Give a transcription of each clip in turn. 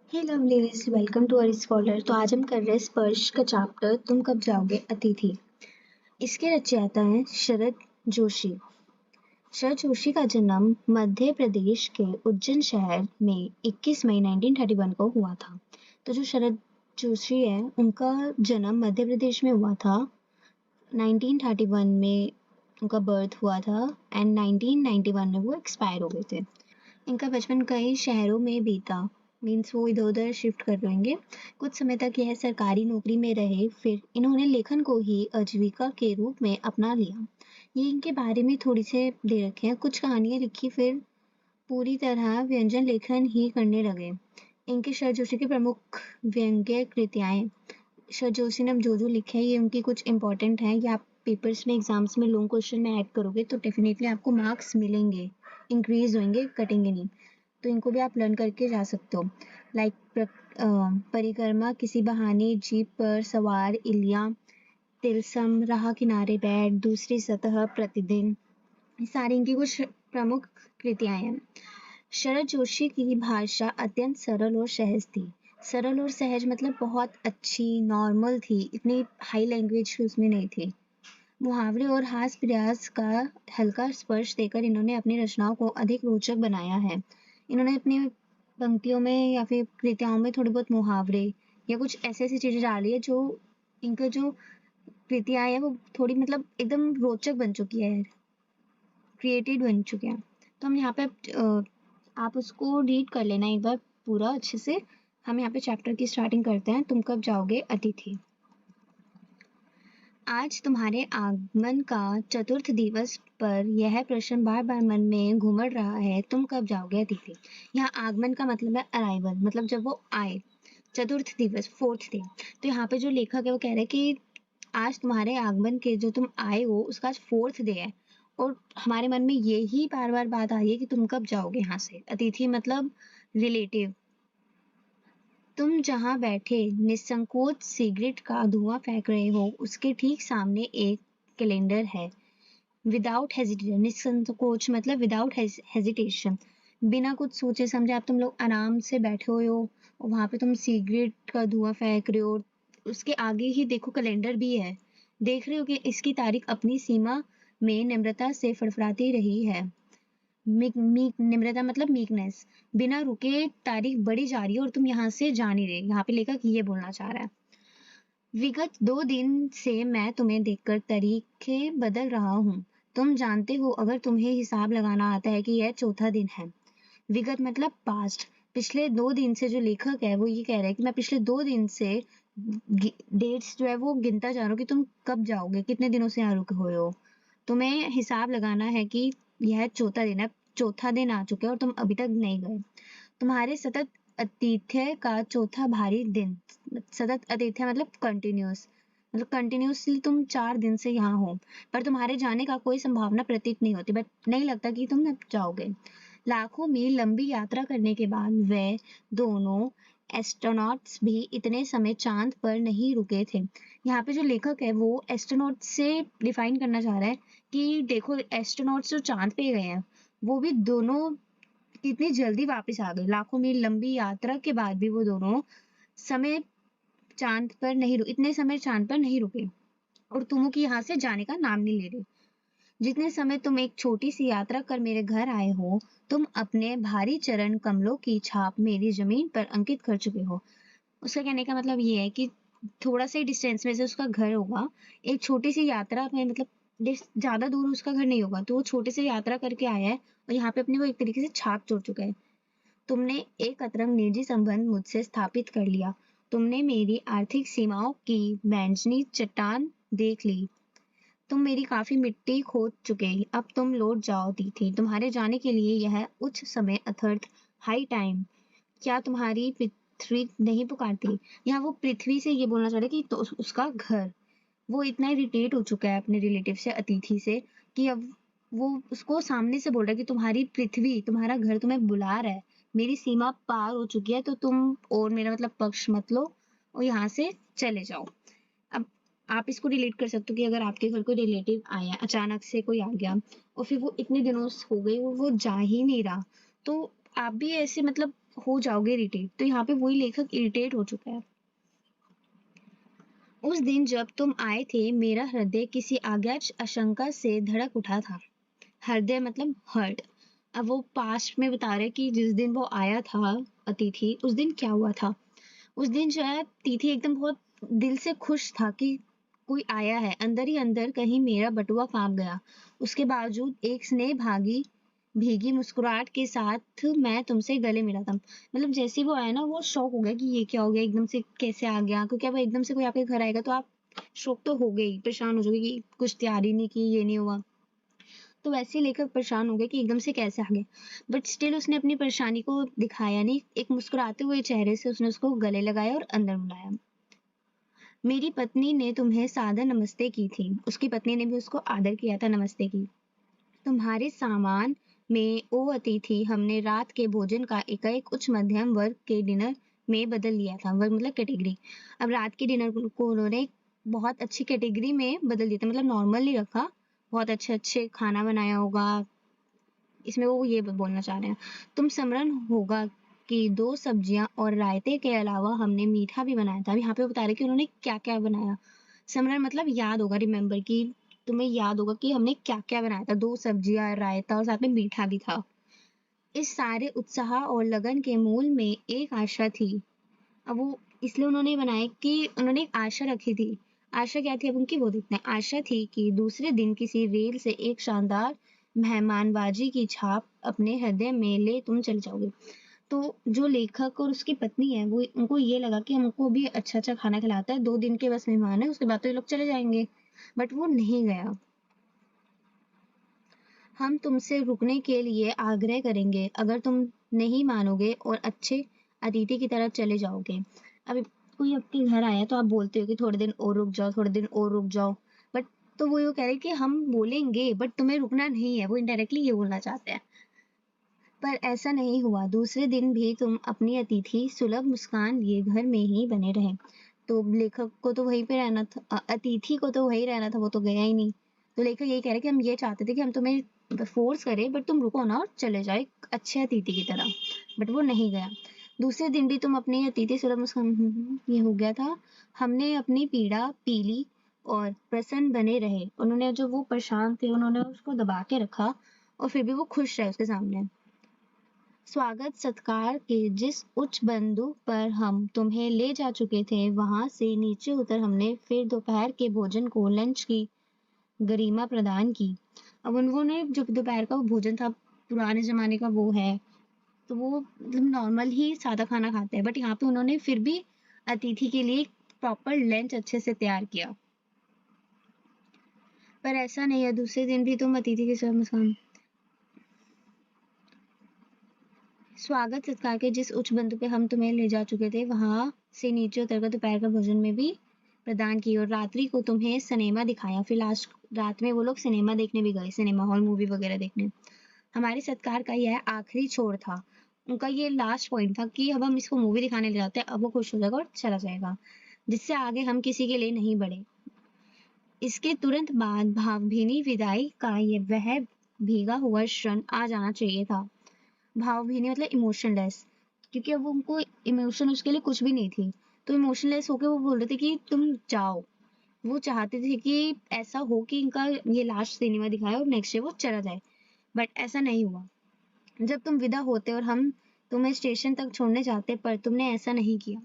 Hey lovelies, welcome to our scholar. तो आज हम कर रहे हैं स्पर्श का चैप्टर तुम कब जाओगे अतिथि। इसके रचयिता हैं शरद जोशी। शरद जोशी का जन्म मध्य प्रदेश के उज्जैन शहर में 21 मई 1931 को हुआ था। तो जो शरद जोशी है उनका जन्म मध्य प्रदेश में हुआ था। 1931 में उनका बर्थ हुआ था एंड 1991 में वो एक्सपायर हो गए थे। इनका बचपन कई शहरों में बीता, मीन्स वो इधर उधर शिफ्ट कर रहेंगे। कुछ समय तक यह सरकारी नौकरी में रहे, फिर इन्होंने लेखन को ही आजीविका के रूप में अपना लिया। ये इनके बारे में थोड़ी से दे रखे हैं, कुछ कहानियां लिखी, फिर पूरी तरह व्यंजन लेखन ही करने लगे। इनके शरद जोशी की प्रमुख व्यंग्य कृतियाएं, शरद जोशी ने जो जो लिखे हैं ये उनकी कुछ इंपॉर्टेंट है। ये आप पेपर्स में एग्जाम्स में लॉन्ग क्वेश्चन में ऐड करोगे तो डेफिनेटली आपको मार्क्स मिलेंगे, इंक्रीज होंगे, कटेंगे नहीं। तो इनको भी आप लर्न करके जा सकते हो। लाइक परिक्रमा, किसी बहाने, जीप पर सवार, इलिया, तिलसम, राह किनारे बैठ, दूसरी सतह, प्रतिदिन, ये सारी इनकी कुछ प्रमुख कृतियां हैं। शरद जोशी की भाषा अत्यंत सरल और सहज थी। सरल और सहज मतलब बहुत अच्छी, नॉर्मल थी, इतनी हाई लैंग्वेज उसमें नहीं थी। मुहावरे और हास प्रयास का हल्का स्पर्श देकर इन्होंने अपनी रचनाओं को अधिक रोचक बनाया है। इन्होंने अपनी पंक्तियों में या फिर कृतियों में थोड़े बहुत मुहावरे या कुछ ऐसी ऐसी चीजें डाली है जो इनका जो कृतियां है वो थोड़ी मतलब एकदम रोचक बन चुकी है, क्रिएटेड बन चुके हैं। तो हम यहाँ पे आप उसको रीड कर लेना एक बार पूरा अच्छे से। हम यहाँ पे चैप्टर की स्टार्टिंग करते हैं। तुम कब जाओगे अतिथि। आज तुम्हारे आगमन का चतुर्थ दिवस पर यह प्रश्न बार बार मन में घूमड़ रहा है, तुम कब जाओगे अतिथि। यहाँ आगमन का मतलब है अराइवल, मतलब जब वो आए। चतुर्थ दिवस, फोर्थ डे। तो यहाँ पे जो लेखक है वो कह रहे हैं कि आज तुम्हारे आगमन के जो तुम आए हो उसका आज फोर्थ डे है, और हमारे मन में यही बार बार बात आ रही है कि तुम कब जाओगे यहाँ से। अतिथि मतलब रिलेटिव। तुम जहाँ बैठे निसंकोच सिगरेट का धुआं फेंक रहे हो उसके ठीक सामने एक कैलेंडर है। विदाउट हेजिटेशन, निसंकोच मतलब विदाउट हेजिटेशन, बिना कुछ सोचे समझे आप तुम लोग आराम से बैठे हुए हो और वहां पे तुम सिगरेट का धुआं फेंक रहे हो। उसके आगे ही देखो कैलेंडर भी है, देख रहे हो कि इसकी तारीख अपनी सीमा में निम्रता से फड़फड़ाती रही है। निम्रता मतलब मीकनेस। बिना रुके तारीख बढ़ी जा रही है और तुम यहाँ से जा नहीं रहे। यहाँ पे लेखक ये बोलना चाह रहा है। विगत 2 दिन से मैं तुम्हें देखकर तरीके बदल रहा हूँ। तुम जानते हो, अगर तुम्हें हिसाब लगाना आता है कि यह चौथा दिन है। विगत मतलब पास्ट। पिछले 2 दिन से जो लेखक है वो ये कह रहा है कि मैं पिछले 2 दिन से डेट्स जो है वो गिनता जा रहा हूँ कि तुम कब जाओगे, कितने दिनों से यहाँ रुके हुए हो। तुम्हें हिसाब लगाना है कि यह चौथा दिन है, चौथा दिन आ चुका है और तुम अभी तक नहीं गए। तुम्हारे सतत आतिथ्य का चौथा भारी दिन। सतत आतिथ्य मतलब कंटिन्यूअस, मतलब कंटिन्यूअसली तुम 4 दिन से यहाँ हो, पर तुम्हारे जाने का कोई संभावना प्रतीत नहीं होती, बट नहीं लगता कि तुम अब जाओगे। लाखों मील लंबी यात्रा करने के बाद वे दोनों एस्ट्रोनॉट्स भी इतने समय चांद पर नहीं रुके थे। यहाँ पे जो लेखक है वो एस्ट्रोनॉट से डिफाइन करना चाह रहा है कि देखो एस्ट्रोनॉट्स जो चांद पे गए हैं वो भी दोनों कितनी जल्दी वापस आ गए। लाखों मील लंबी यात्रा के बाद भी वो दोनों समय चांद पर नहीं इतने समय चांद पर नहीं रुके, और तुम की यहाँ से जाने का नाम नहीं ले रहे। जितने समय तुम एक छोटी सी यात्रा कर मेरे घर आए हो, तुम अपने भारी चरण कमलों की छाप मेरी जमीन पर अंकित कर चुके हो। उसका कहने का मतलब ये है कि थोड़ा सा ही डिस्टेंस में से उसका घर होगा। एक छोटी सी यात्रा में मतलब ज्यादा दूर उसका घर नहीं होगा, तो वो छोटी सी यात्रा करके आया है और यहाँ पे अपनी वो एक तरीके से छाप छोड़ चुका है। तुमने एक अतरंग निजी संबंध मुझसे स्थापित कर लिया। तुमने मेरी आर्थिक सीमाओं की बैंजनी चट्टान देख ली। तुम मेरी काफी मिट्टी खोद चुके, अब तुम लौट जाओ तिथि। तुम्हारे जाने के लिए यह उच्च समय अर्थात हाई टाइम। क्या तुम्हारी पृथ्वी नहीं पुकारती। यहाँ वो पृथ्वी से ये बोलना चाह रहे कि तो उसका घर, वो इतना इरिटेट हो चुका है अपने रिलेटिव से, अतिथि से, कि अब वो उसको सामने से बोल रहा है कि तुम्हारी पृथ्वी, तुम्हारा घर तुम्हें बुला रहा है, मेरी सीमा पार हो चुकी है, तो तुम और मेरा मतलब पक्ष मत लो और यहाँ से चले जाओ। अब आप इसको रिलेट कर सकते हो कि अगर आपके घर कोई रिलेटिव आया, अचानक से कोई आ गया और फिर वो इतने दिनों हो गए वो जा ही नहीं रहा, तो आप भी ऐसे मतलब हो जाओगे इरिटेट। तो यहाँ पे वही लेखक इरिटेट हो चुका है। उस दिन जब तुम आए थे मेरा हृदय किसी अज्ञात आशंका से धड़क उठा था। हृदय मतलब हर्ट। अब वो पास्ट में बता रहे कि जिस दिन वो आया था अतिथि, उस दिन क्या हुआ था। उस दिन जो है तिथि एकदम बहुत दिल से खुश था कि कोई आया है। अंदर ही अंदर कहीं मेरा बटुआ कांप गया। उसके बावजूद एक स्नेह भागी भीगी मुस्कुराहट के साथ मैं तुमसे गले मिला था। मतलब जैसे ही वो आया ना, वो शॉक हो गया कि ये क्या हो गया, एकदम से कैसे आ गया। क्योंकि अब एकदम से कोई आपके घर आएगा तो आप शॉक तो हो गई, परेशान हो जाओगे कि कुछ तैयारी नहीं की, ये नहीं हुआ। तो वैसे ही लेखक परेशान हो गए कि एकदम से कैसे आ गए। बट स्टिल उसने अपनी परेशानी को दिखाया नहीं। एक मुस्कुराते हुए चेहरे से उसने उसको गले लगाया और अंदर बुलाया। मेरी पत्नी ने तुम्हें सादर नमस्ते की थी। उसकी पत्नी ने भी उसको आदर किया था, नमस्ते की। तुम्हारे सामान में ओ अतिथि हमने रात के भोजन का एकाएक उच्च मध्यम वर्ग के डिनर में बदल लिया था। वर्ग मतलब कैटेगरी। अब रात के डिनर को उन्होंने बहुत अच्छी कैटेगरी में बदल दिया था, मतलब नॉर्मल नहीं रखा। बहुत अच्छे अच्छे खाना बनाया होगा। इसमें वो ये बोलना चाह रहे हैं। तुम स्मरण होगा कि 2 सब्जियां और रायते के अलावा हमने मीठा भी बनाया था। अब यहाँ पे बता रहे कि उन्होंने क्या-क्या बनाया। स्मरण मतलब याद होगा, रिमेंबर, कि तुम्हें याद होगा कि हमने क्या-क्या बनाया था। 2 सब्जियां, रायता और साथ में मीठा भी था। इस सारे उत्साह और लगन के मूल में एक आशा थी। अब वो इसलिए उन्होंने बनाए कि उन्होंने एक आशा रखी थी। आशा क्या थी अब उनकी, वो देखते हैं। आशा थी कि दूसरे दिन किसी रेल से एक शानदार मेहमानबाजी की छाप अपने हृदय में ले तुम चले जाओगे। तो जो लेखक और उसकी पत्नी है, वो उनको ये लगा कि हमको भी अच्छा अच्छा खाना खिलाता है, 2 दिन के बस मेहमान है, उसके बाद तो ये लोग चले जाएंगे। बट वो नहीं गया। हम तुमसे रुकने के लिए आग्रह करेंगे अगर तुम नहीं मानोगे और अच्छे अतिथि की तरह चले जाओगे। अब कोई आपके घर आया तो आप बोलते हो कि थोड़े दिन और रुक जाओ, थोड़े दिन और रुक जाओ। बट तो वो कह रहे कि हम बोलेंगे बट तुम्हें रुकना नहीं है। वो इनडायरेक्टली ये बोलना चाहते हैं। पर ऐसा नहीं हुआ। दूसरे दिन भी तुम अपनी अतिथि सुलभ मुस्कान लिए घर में ही बने रहे। तो लेखक को तो वहीं पे रहना था, अतिथि को तो वहीं रहना था, वो तो गया ही नहीं। तो लेखक यही कह रहे कि हम ये चाहते थे कि हम तुम्हें फोर्स करें बट तुम रुको ना और चले जाओ एक अच्छे अतिथि की तरह। बट वो नहीं गया। दूसरे दिन भी तुम अपनी अतिथि सुलभ मुस्कान, ये हो गया था। हमने अपनी पीड़ा पी ली और प्रसन्न बने रहे। उन्होंने जो वो परेशान थे उन्होंने उसको दबा के रखा और फिर भी वो खुश रहे उसके सामने। स्वागत सत्कार के जिस उच्च बिंदु पर हम तुम्हें ले जा चुके थे वहां से नीचे उतर हमने फिर दोपहर के भोजन को लंच की गरिमा प्रदान की। अब उन्होंने जो दोपहर का वो भोजन था, पुराने जमाने का वो है, तो वो मतलब नॉर्मल ही सादा खाना खाते हैं। बट यहाँ पे उन्होंने फिर भी अतिथि के लिए प्रॉपर लंच अच्छे से तैयार किया। पर ऐसा नहीं है, दूसरे दिन भी तुम अतिथि के साथ मुस्कान। स्वागत सत्कार के जिस उच्च बिंदु पे हम तुम्हें ले जा चुके थे वहां से नीचे उतरकर दोपहर का भोजन में भी प्रदान की और रात्रि को तुम्हें सिनेमा दिखाया। फिर लास्ट रात में वो लोग सिनेमा देखने भी गए, सिनेमा हॉल मूवी वगैरह देखने। हमारे सत्कार का यह आखिरी छोर था। उनका ये लास्ट पॉइंट था कि अब हम इसको मूवी दिखाने ले जाते हैं, अब वो खुश हो जाएगा और चला जाएगा। जिससे आगे हम किसी के लिए नहीं बढ़े। इसके तुरंत बाद भावभीनी विदाई का ये वह भीगा हुआ क्षण आ जाना चाहिए था। भावभीनी मतलब इमोशनलेस, क्योंकि अब उनको इमोशन उसके लिए कुछ भी नहीं थी। तो इमोशनलेस होके वो बोल रहे थे कि तुम जाओ। वो चाहते थे कि ऐसा हो कि इनका ये लास्ट सिनेमा दिखाए और नेक्स्ट डे वो चला जाए। बट ऐसा नहीं हुआ। जब तुम विदा होते और हम तुम्हें स्टेशन तक छोड़ने जाते पर तुमने ऐसा नहीं किया।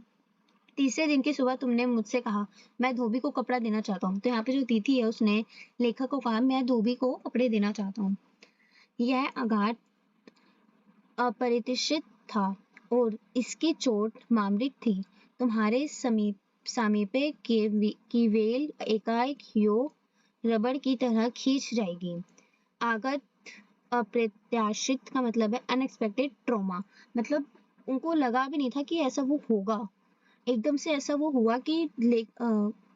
तीसरे दिन की सुबह तुमने मुझसे कहा मैं धोबी को कपड़ा देना चाहता हूँ। तो यहाँ पे जो तिथि है उसने लेखक को कहा मैं धोबी को कपड़े देना चाहता हूँ। यह आघात अप्रत्याशित था और इसकी चोट मामूलिक थी। तुम्हारे समीपे की वेल एकाएक यो रबड़ की तरह खींच जाएगी। आगत अप्रत्याशित का मतलब है अनएक्सपेक्टेड ट्रॉमा। मतलब उनको लगा भी नहीं था कि ऐसा वो होगा। एकदम से ऐसा वो हुआ कि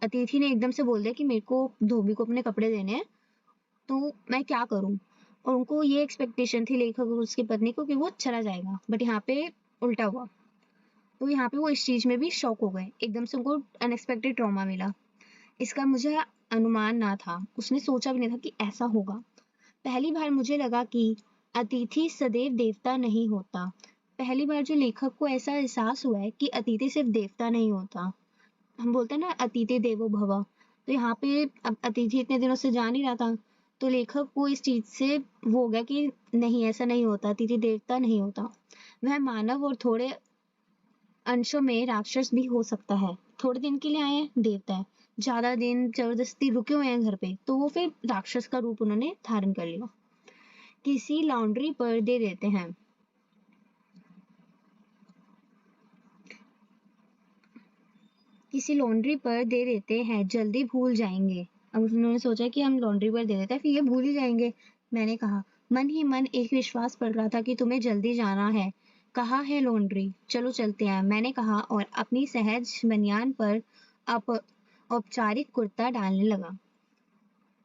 अतिथि ने एकदम से बोल दिया कि मेरे को धोबी को अपने कपड़े देने हैं, तो मैं क्या करूं। और उनको ये एक्सपेक्टेशन थी लेखक और उसकी पत्नी को कि वो चला जाएगा। बट यहाँ पे उल्टा हुआ। तो यहाँ पे वो इस चीज में भी शॉक हो गए। एकदम से उनको अनएक्सपेक्टेड ट्रॉमा मिला। इसका मुझे अनुमान ना था। उसने सोचा भी नहीं था कि ऐसा होगा। पहली बार मुझे लगा कि अतिथि सदैव देवता नहीं होता। पहली बार जो लेखक को ऐसा एहसास हुआ है कि अतिथि सिर्फ देवता नहीं होता, हम बोलते हैं ना अतिथि देवो भव, तो यहाँ पे अब अतिथि इतने दिनों से जा नहीं रहा था, तो लेखक को इस चीज से वो हो गया कि नहीं, ऐसा नहीं होता, अतिथि देवता नहीं होता, वह मानव और थोड़े अंशों में राक्षस भी हो सकता है। थोड़े दिन के लिए आए हैं देवता है, ज्यादा दिन जबरदस्ती रुके हुए हैं घर पे, तो वो फिर राक्षस का रूप उन्होंने धारण कर लिया। किसी लॉन्ड्री पर दे देते हैं, किसी लॉन्ड्री पर दे देते हैं, जल्दी भूल जाएंगे। अब उन्होंने सोचा कि हम लॉन्ड्री पर दे देते हैं, फिर ये भूल ही जाएंगे। मैंने कहा, मन ही मन एक विश्वास पड़ रहा था कि तुम्हें जल्दी जाना है। कहाँ है लॉन्ड्री? चलो चलते हैं, मैंने कहा और अपनी सहज बनियान पर अप औपचारिक कुर्ता डालने लगा।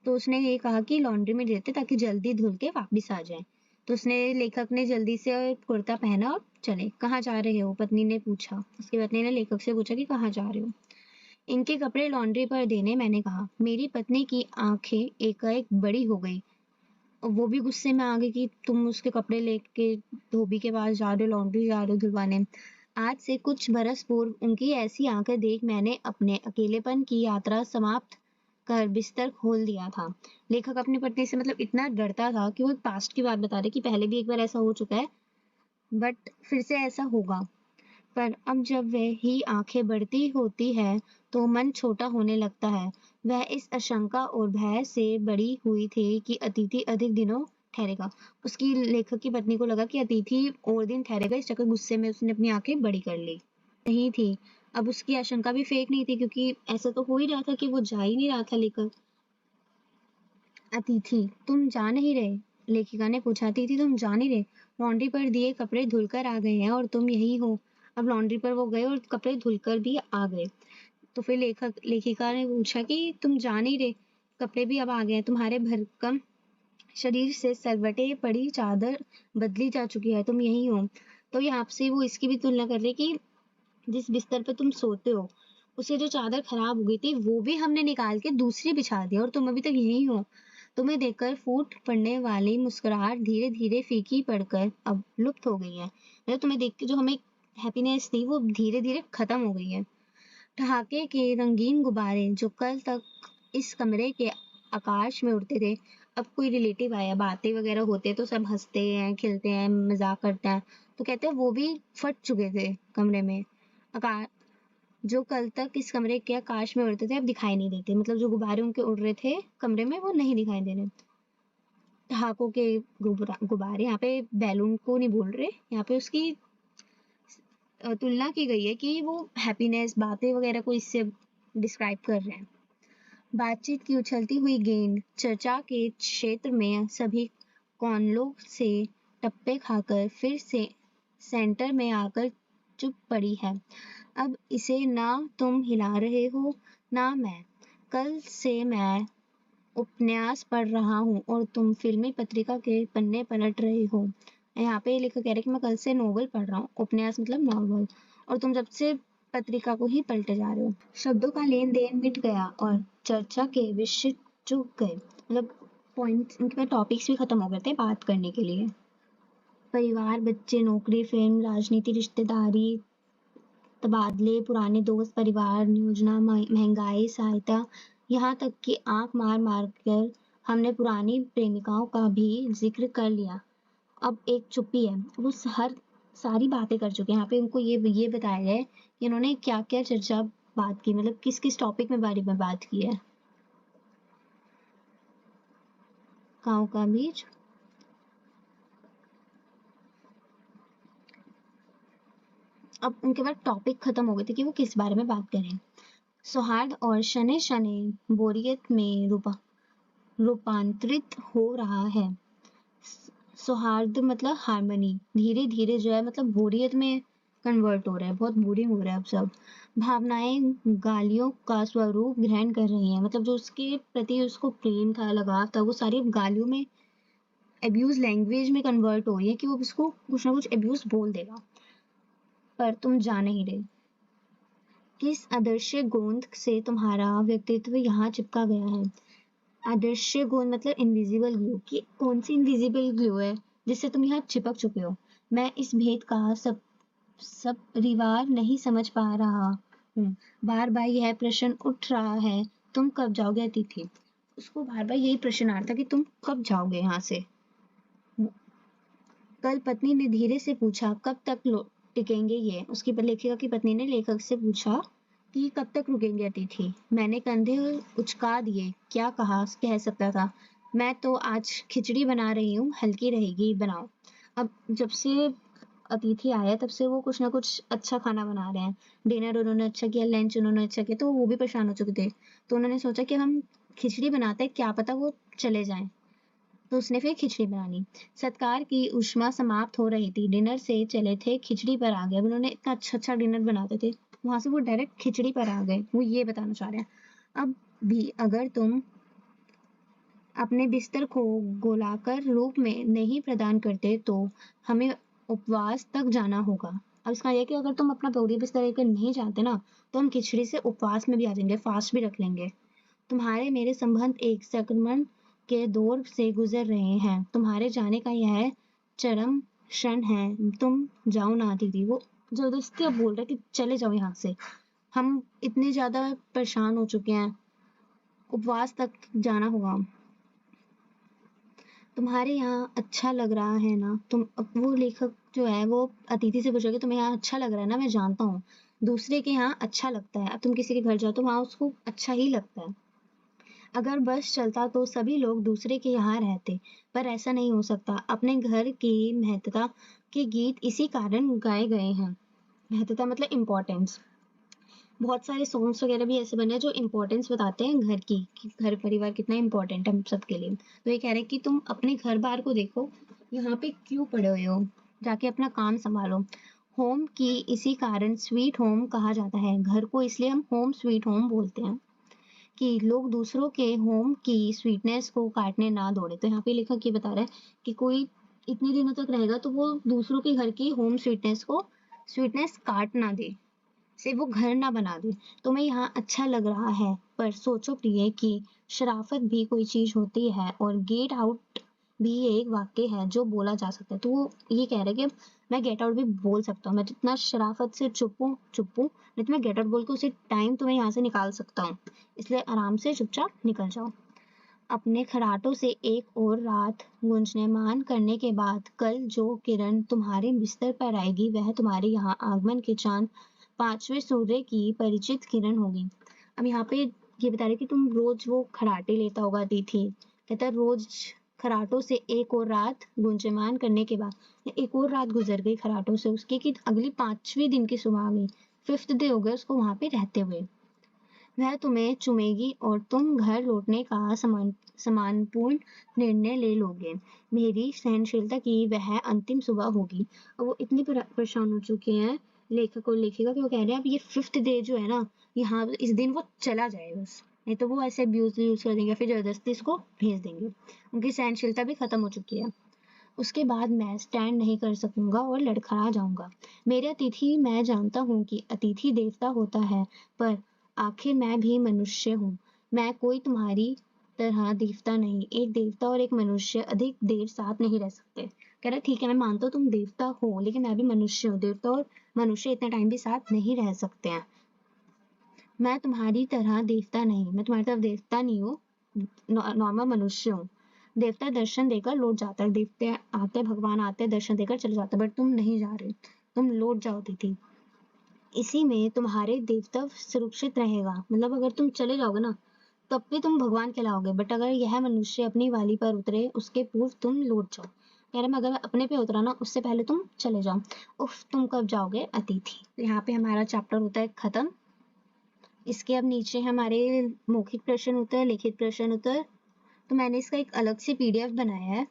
तो उसने ये कहा कि लॉन्ड्री में देते ताकि जल्दी धुल के वापिस आ जाए। तो उसने, लेखक ने जल्दी से कुर्ता पहना और चले। कहाँ जा रहे हो? पत्नी ने पूछा। उसकी पत्नी ने लेखक से पूछा कि कहाँ जा रहे हो? इनके कपड़े लॉन्ड्री पर देने, मैंने कहा। मेरी पत्नी की आंखें एकाएक बड़ी हो गई और वो भी गुस्से में आ गई कि तुम उसके कपड़े लेके धोबी के पास जा रहे हो, लॉन्ड्री जा रहे हो धुलवाने। आज से कुछ बरस पूर्व उनकी ऐसी आंखें देख मैंने अपने अकेलेपन की यात्रा समाप्त कर बिस्तर खोल दिया था। लेखक अपनी पत्नी से मतलब इतना डरता था कि वो पास्ट की बात बता रहे कि पहले भी एक बार ऐसा हो चुका है, बट फिर से ऐसा होगा। पर अब जब वह ही आंखें बढ़ती होती है तो मन छोटा होने लगता है। वह इस आशंका और भय से बड़ी हुई थी कि अतिथि अधिक दिनों ठहरेगा। उसकी, लेखक की पत्नी को लगा कि अतिथि और दिन ठहरेगा, इस चक्कर गुस्से में उसने अपनी आंखें बड़ी कर ली। नहीं थी। अब उसकी आशंका भी फेक नहीं थी, क्योंकि ऐसा तो हो ही रहा था कि वो जा ही नहीं रहा था लेकर। अतिथि, तुम जा नहीं रहे? लेखिका ने पूछा। अतिथि, तुम जा नहीं रहे? लॉन्ड्री पर दिए कपड़े धुलकर आ गए हैं और तुम यही हो। अब लॉन्ड्री पर वो गए और कपड़े धुलकर भी आ गए। तो फिर लेखिका ने पूछा कि तुम जा नहीं रहे? कपड़े भी अब आ गए हैं, तुम्हारे भरकम शरीर से सलवटे पड़ी चादर बदली जा चुकी है, तुम यही हो। तो यहाँ से वो इसकी भी तुलना कर रहे कि जिस बिस्तर पे तुम सोते हो, उसे जो चादर खराब हो गई थी वो भी हमने निकाल के दूसरी बिछा दी और तुम अभी तक यही हो। तुम्हें देखकर फूट पड़ने वाली मुस्कुराहट धीरे धीरे फीकी पड़कर अब लुप्त हो गई है। मतलब तुम्हें देख के जो हमें हैप्पीनेस थी वो धीरे धीरे खत्म हो गई है। ठहाके के रंगीन गुब्बारे जो कल तक इस कमरे के आकाश में उड़ते थे, अब कोई रिलेटिव आया, बातें वगैरह होते तो सब हंसते हैं, खिलते हैं, मजाक करते हैं, तो कहते हैं वो भी फट चुके थे कमरे में। आकाश, जो कल तक इस कमरे के आकाश में उड़ते थे अब दिखाई नहीं देते। मतलब जो गुब्बारे उनके उड़ रहे थे कमरे में वो नहीं दिखाई दे रहे। ठहाकों के गुब्बारे, यहाँ पे बैलून को नहीं बोल रहे, यहाँ पे उसकी तुलना की गई है कि वो हैप्पीनेस, बातें वगैरह को इससे डिस्क्राइब कर रहे हैं। बातचीत की उछलती हुई गेंद चर्चा के क्षेत्र में सभी कॉर्नलों से टप्पे खाकर फिर से सेंटर में आकर चुप पड़ी है। अब इसे ना तुम हिला रहे हो ना मैं। कल से मैं उपन्यास पढ़ रहा हूँ और तुम फिल्मी पत्रिका के पन्ने पलट रहे हो। यहाँ पे लेखक कह रहे कि मैं कल से नोवेल पढ़ रहा हूँ, उपन्यास मतलब नॉवल, और तुम जब से पत्रिका को ही पलटे जा रहे हो। शब्दों का लेन देन मिट गया और चर्चा के विषय चुक गए। मतलब पॉइंट, इनके टॉपिक्स भी खत्म हो गए थे बात करने के लिए। परिवार, बच्चे, नौकरी, फिल्म, राजनीति, रिश्तेदारी, तबादले, पुराने दोस्त, परिवार नियोजना, महंगाई, सहायता, यहाँ तक कि आंख मार मार कर हमने पुरानी प्रेमिकाओं का भी जिक्र कर लिया। अब एक चुप्पी है। वो हर सारी बातें कर चुके हैं। यहाँ पे उनको ये बताया गया है कि इन्होंने क्या क्या चर्चा बात की, मतलब किस किस टॉपिक में बारे में बात की है। गाँव का बीज। अब उनके बाद टॉपिक खत्म हो गए थे कि वो किस बारे में बात करें। सौहार्द और शनै शनै बोरियत में रूपांतरित हो रहा है। सौहार्द मतलब हार्मनी, धीरे धीरे जो है मतलब बोरियत में कन्वर्ट हो रहा है, बहुत बोरिंग हो रहा है अब सब। भावनाएं गालियों का स्वरूप ग्रहण कर रही हैं, मतलब जो उसके प्रति उसको प्रेम था, लगाव था, वो सारी गालियों में, एब्यूज लैंग्वेज में कन्वर्ट हो रही है कि वो उसको कुछ ना कुछ एब्यूज बोल देगा। पर तुम जा नहीं रहे। किस अदृश्य गोंद से तुम्हारा व्यक्तित्व यहाँ चिपका गया है? अदृश्य गोंद मतलब इनविजिबल ग्लू, कि कौन सी इनविजिबल ग्लू है जिससे तुम यहाँ चिपक चुके हो? मैं इस भेद का सब रिवार नहीं समझ पा रहा हूँ। बार बार यह प्रश्न उठ रहा है, तुम कब जाओगे अतिथि? उसको बार बार यही प्रश्न आ रहा था कि तुम कब जाओगे यहाँ से। कल पत्नी ने धीरे से पूछा, कब तक टिकेंगे ये? उसकी लेखिका की पत्नी ने लेखक से पूछा कि कब तक रुकेंगे अतिथि? मैंने कंधे उचका दिए। क्या कह सकता था। मैं तो आज खिचड़ी बना रही हूँ, हल्की रहेगी, बनाओ। अब जब से अतिथि आया तब से वो कुछ ना कुछ अच्छा खाना बना रहे हैं। डिनर उन्होंने अच्छा किया, लंच उन्होंने अच्छा किया, तो वो भी परेशान हो चुके थे। तो उन्होंने सोचा कि हम खिचड़ी बनाते हैं, क्या पता वो चले जाएं। तो उसने फिर खिचड़ी बनानी। सत्कार की ऊष्मा समाप्त हो रही थी। डिनर से चले थे, खिचड़ी पर आ गए। अब उन्होंने इतना अच्छा डिनर बनाते थे, वहां से वो डायरेक्ट खिचड़ी पर आ गए। वो ये बताना चाह रहे हैं। अब भी अगर तुम अपने बिस्तर को गोलाकार रूप में नहीं प्रदान करते तो हमें उपवास तक जाना होगा। अब इसका यह कि अगर तुम अपना बोरी बिस्तर लेकर नहीं जाते ना, तो हम खिचड़ी से उपवास में भी आ जाएंगे, फास्ट भी रख लेंगे। तुम्हारे मेरे संबंध एक संक्रमण के दौर से गुजर रहे हैं। तुम्हारे जाने का यह चरम क्षण है। तुम जाओ ना दीदी। वो जबरदस्ती अब बोल रहे कि चले जाओ यहाँ से, हम इतने ज्यादा परेशान हो चुके हैं, उपवास तक जाना होगा। तुम्हारे यहाँ अच्छा लग रहा है ना? तुम अब वो लेखक जो है वो अतिथि से पूछोगे तुम्हें यहाँ अच्छा लग रहा है ना? मैं जानता हूँ दूसरे के यहाँ अच्छा लगता है। अब तुम किसी के घर जाओ तो वहां उसको अच्छा ही लगता है। अगर बस चलता तो सभी लोग दूसरे के यहाँ रहते, पर ऐसा नहीं हो सकता। अपने घर की महत्ता के गीत इसी कारण गाए गए हैं। महत्ता मतलब इम्पोर्टेंस। बहुत सारे सॉन्ग्स वगैरह भी ऐसे बने हैं जो इम्पोर्टेंस बताते हैं घर की, कि घर परिवार कितना इम्पोर्टेंट है हम सबके लिए। तो ये कह रहे हैं कि तुम अपने घर बार को देखो, यहाँ पे क्यों पड़े हुए हो, जाके अपना काम संभालो। होम की इसी कारण स्वीट होम कहा जाता है। घर को इसलिए हम होम स्वीट होम बोलते हैं कि लोग दूसरों के होम की स्वीटनेस को काटने ना दौड़े। तो यहाँ पे लेखक ये बता रहा है कि कोई इतने दिनों तक रहेगा तो वो दूसरों के घर की होम स्वीटनेस काट ना दे, से वो घर ना बना दे। तुम्हें यहाँ अच्छा लग रहा है, पर सोचो प्रिय कि शराफत भी कोई चीज होती है और गेट आउट भी एक वाक्य है जो बोला जा सकता है। तो वो ये कह रहे हैं कि मैं गेट आउट भी बोल सकता हूँ। मैं जितना शराफत से चुप हूँ, नहीं तो मैं गेट आउट बोल के उसे टाइम तुम्हें यहाँ से निकाल सकता हूँ। इसलिए आराम से चुपचाप निकल जाओ। अपने खराटों से एक और रात गुंजयमान करने के बाद कल जो किरण तुम्हारे बिस्तर पर आएगी वह तुम्हारे यहाँ आगमन के चांद पांचवें सूर्य की परिचित किरण होगी। अब यहाँ पे ये बता रहे कि तुम रोज वो खराटे लेता होगा अतिथि। कहता है रोज खराटों से एक और रात गुंजयमान करने के बाद एक और रात गुजर गई खराटों से उसके कि अगली पांचवें दिन की सुबह आ गई। फिफ्थ डे हो गया उसको वहां पे रहते हुए। वह तुम्हें चूमेगी और तुम घर लौटने का सम्मानपूर्ण निर्णय ले लोगे। मेरी सहनशीलता की वह अंतिम सुबह होगी। और वो इतनी परेशान हो चुके हैं लेखक और लेखिका कि वो कह रहे हैं अब ये फिफ्थ डे जो है ना, यहाँ इस दिन वो चला जाए बस, नहीं तो वो ऐसे अब्यूज यूज कर देंगे, फिर जबरदस्ती इसको भेज देंगे। उनकी सहनशीलता भी खत्म हो चुकी है। उसके बाद मैं स्टैंड नहीं कर सकूंगा और लड़खड़ा जाऊंगा। मेरे अतिथि, मैं जानता हूँ कि अतिथि देवता होता है, पर आखिर मैं भी मनुष्य हूँ। मैं कोई तुम्हारी तरह देवता नहीं। एक देवता और एक मनुष्य अधिक देर साथ नहीं रह सकते। कह रहा ठीक है मैं मानता हूँ तुम देवता हो, लेकिन मैं भी मनुष्य हूँ। देवता और मनुष्य इतना टाइम भी साथ नहीं रह सकते हैं। मैं तुम्हारी तरह देवता नहीं, मैं तुम्हारी तरह देवता नहीं हूँ, नॉर्मल मनुष्य हूँ। देवता दर्शन देकर लौट जाता है, देवते आते, भगवान आते, दर्शन देकर चले जाते, बट तुम नहीं जा रहे, तुम लौट जाओ दीदी। इसी में तुम्हारे देवत्व सुरक्षित रहेगा। मतलब अगर तुम चले जाओगे ना तब भी तुम भगवान कहलाओगे, बट अगर यह मनुष्य अपनी वाली पर उतरे उसके पूर्व तुम लौट जाओ। कह रहे मैं अगर अपने पे उतरा ना उससे पहले तुम चले जाओ। उफ तुम कब जाओगे अतिथि। तो यहाँ पे हमारा चैप्टर होता है खत्म। इसके अब नीचे हमारे मौखिक प्रश्न उत्तर, लिखित प्रश्न उत्तर। तो मैंने इसका एक अलग से पीडीएफ बनाया है।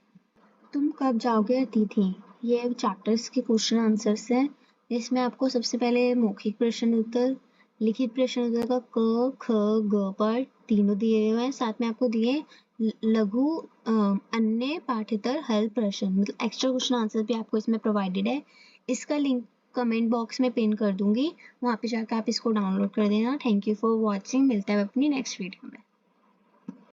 तुम कब जाओगे अतिथि, ये चैप्टर्स के क्वेश्चन आंसर्स हैं। इसमें आपको सबसे पहले मौखिक प्रश्न उत्तर, लिखित प्रश्न उत्तर का क ख ग पार्ट तीनों दिए हुए हैं। साथ में आपको दिए लघु अन्य पाठ्येतर हल प्रश्न, मतलब एक्स्ट्रा क्वेश्चन आंसर भी आपको इसमें प्रोवाइडेड है। इसका लिंक कमेंट बॉक्स में पिन कर दूंगी, वहां पे जाकर आप इसको डाउनलोड कर देना। Thank you for watching. मिलता है अपनी नेक्स्ट वीडियो में।